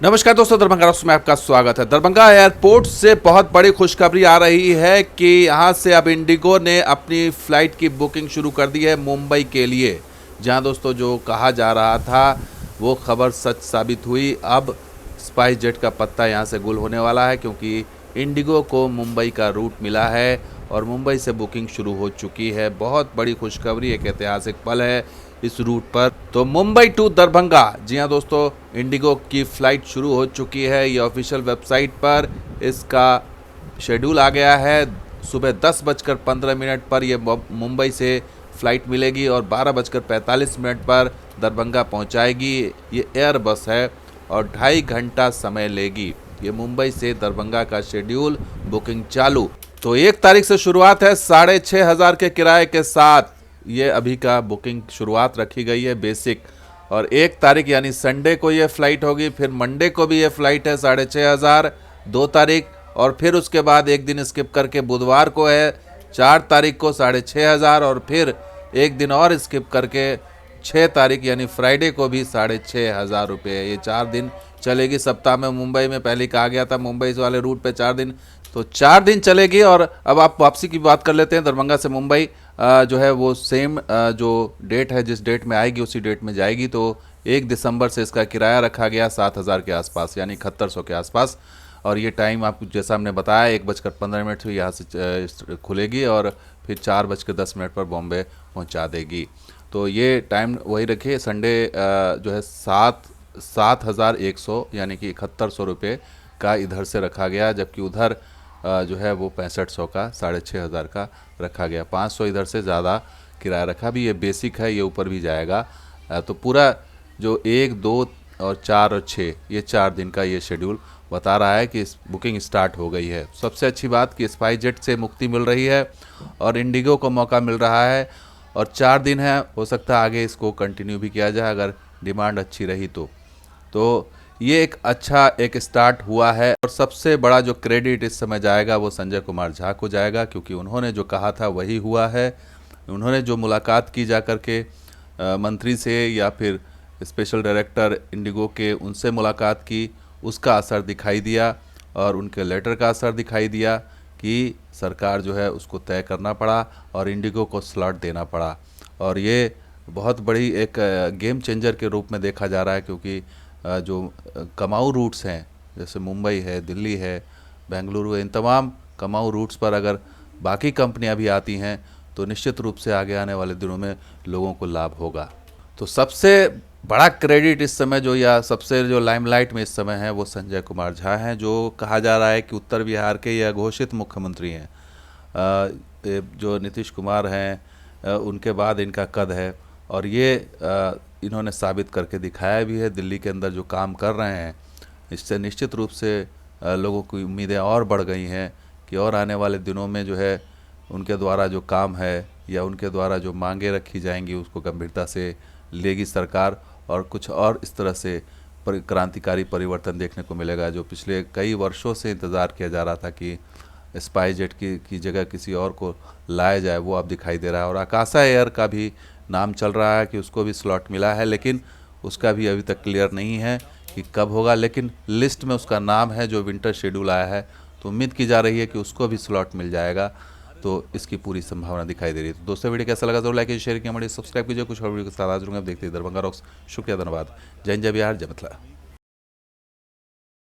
नमस्कार दोस्तों, दरभंगा रॉक्स में आपका स्वागत है। दरभंगा एयरपोर्ट से बहुत बड़ी खुशखबरी आ रही है कि यहाँ से अब इंडिगो ने अपनी फ़्लाइट की बुकिंग शुरू कर दी है मुंबई के लिए। जहाँ दोस्तों जो कहा जा रहा था वो खबर सच साबित हुई। अब स्पाइस जेट का पत्ता यहाँ से गुल होने वाला है, क्योंकि इंडिगो को मुंबई का रूट मिला है और मुंबई से बुकिंग शुरू हो चुकी है। बहुत बड़ी खुशखबरी, एक ऐतिहासिक पल है इस रूट पर। तो मुंबई टू दरभंगा, जी हाँ दोस्तों, इंडिगो की फ़्लाइट शुरू हो चुकी है। ये ऑफिशियल वेबसाइट पर इसका शेड्यूल आ गया है। सुबह 10:15 पर ये मुंबई से फ़्लाइट मिलेगी और 12:45 पर दरभंगा पहुंचाएगी। ये एयर बस है और 2.5 घंटा समय लेगी। ये मुंबई से दरभंगा का शेड्यूल, बुकिंग चालू। तो 1 तारीख से शुरुआत है 6,500 के किराए के साथ। ये अभी का बुकिंग शुरुआत रखी गई है बेसिक। और 1 तारीख यानी संडे को ये फ़्लाइट होगी, फिर मंडे को भी ये फ़्लाइट है 6,500, 2 तारीख, और फिर उसके बाद एक दिन स्किप करके बुधवार को है 4 तारीख को 6,500, और फिर एक दिन और स्किप करके 6 तारीख यानी फ्राइडे को भी 6,500 रुपये। ये 4 दिन चलेगी सप्ताह में। मुंबई में पहले कहा गया था मुंबई वाले रूट पे 4 दिन, तो 4 दिन चलेगी। और अब आप वापसी की बात कर लेते हैं। दरभंगा से मुंबई जो है वो सेम जो डेट है, जिस डेट में आएगी उसी डेट में जाएगी। तो 1 दिसंबर से इसका किराया रखा गया 7,000 के आसपास, यानी 7100 के आसपास। और ये टाइम आपको जैसा हमने बताया 1:15 से यहाँ से खुलेगी और फिर 4:10 पर बॉम्बे पहुँचा देगी। तो ये टाइम वही रखिए। संडे जो है 7,100 यानी कि 7100 रुपये का इधर से रखा गया, जबकि उधर जो है वो 6500 का, 6,500 का रखा गया। 500 इधर से ज़्यादा किराया रखा। भी ये बेसिक है, ये ऊपर भी जाएगा। तो पूरा जो 1, 2 और 4 और 6, ये 4 दिन का ये शेड्यूल बता रहा है कि बुकिंग स्टार्ट हो गई है। सबसे अच्छी बात कि स्पाइस जेट से मुक्ति मिल रही है और इंडिगो को मौका मिल रहा है। और 4 दिन है, हो सकता है आगे इसको कंटिन्यू भी किया जाए अगर डिमांड अच्छी रही तो ये एक अच्छा एक स्टार्ट हुआ है। और सबसे बड़ा जो क्रेडिट इस समय जाएगा वो संजय कुमार झा को जाएगा, क्योंकि उन्होंने जो कहा था वही हुआ है। उन्होंने जो मुलाकात की जा कर के मंत्री से या फिर स्पेशल डायरेक्टर इंडिगो के, उनसे मुलाकात की, उसका असर दिखाई दिया। और उनके लेटर का असर दिखाई दिया कि सरकार जो है उसको तय करना पड़ा और इंडिगो को स्लॉट देना पड़ा। और ये बहुत बड़ी एक गेम चेंजर के रूप में देखा जा रहा है, क्योंकि जो कमाऊ रूट्स हैं, जैसे मुंबई है, दिल्ली है, बेंगलुरु है, इन तमाम कमाऊ रूट्स पर अगर बाकी कंपनियां भी आती हैं तो निश्चित रूप से आगे आने वाले दिनों में लोगों को लाभ होगा। तो सबसे बड़ा क्रेडिट इस समय सबसे जो लाइमलाइट में इस समय है वो संजय कुमार झा हैं, जो कहा जा रहा है कि उत्तर बिहार के ये अघोषित मुख्यमंत्री हैं। जो नीतीश कुमार हैं उनके बाद इनका कद है। और ये इन्होंने साबित करके दिखाया भी है। दिल्ली के अंदर जो काम कर रहे हैं, इससे निश्चित रूप से लोगों की उम्मीदें और बढ़ गई हैं कि और आने वाले दिनों में जो है उनके द्वारा जो काम है या उनके द्वारा जो मांगे रखी जाएंगी उसको गंभीरता से लेगी सरकार, और कुछ और इस तरह से क्रांतिकारी परिवर्तन देखने को मिलेगा। जो पिछले कई वर्षों से इंतज़ार किया जा रहा था कि स्पाइस जेट की जगह किसी और को लाया जाए, वो अब दिखाई दे रहा है। और आकाशा एयर का भी नाम चल रहा है कि उसको भी स्लॉट मिला है, लेकिन उसका भी अभी तक क्लियर नहीं है कि कब होगा। लेकिन लिस्ट में उसका नाम है जो विंटर शेड्यूल आया है, तो उम्मीद की जा रही है कि उसको भी स्लॉट मिल जाएगा। तो इसकी पूरी संभावना दिखाई दे रही है। तो दोस्तों, वीडियो कैसा लगा जरूर लाइक कीजिए, शेयर कीजिए, हमारे सब्सक्राइब कीजिए। कुछ और वीडियो के साथ हाजिर होंगे। आप देखते हैं दरभंगा रॉक्स। शुक्रिया, धन्यवाद। जय हिंद, जय बिहार, जय मिथिला।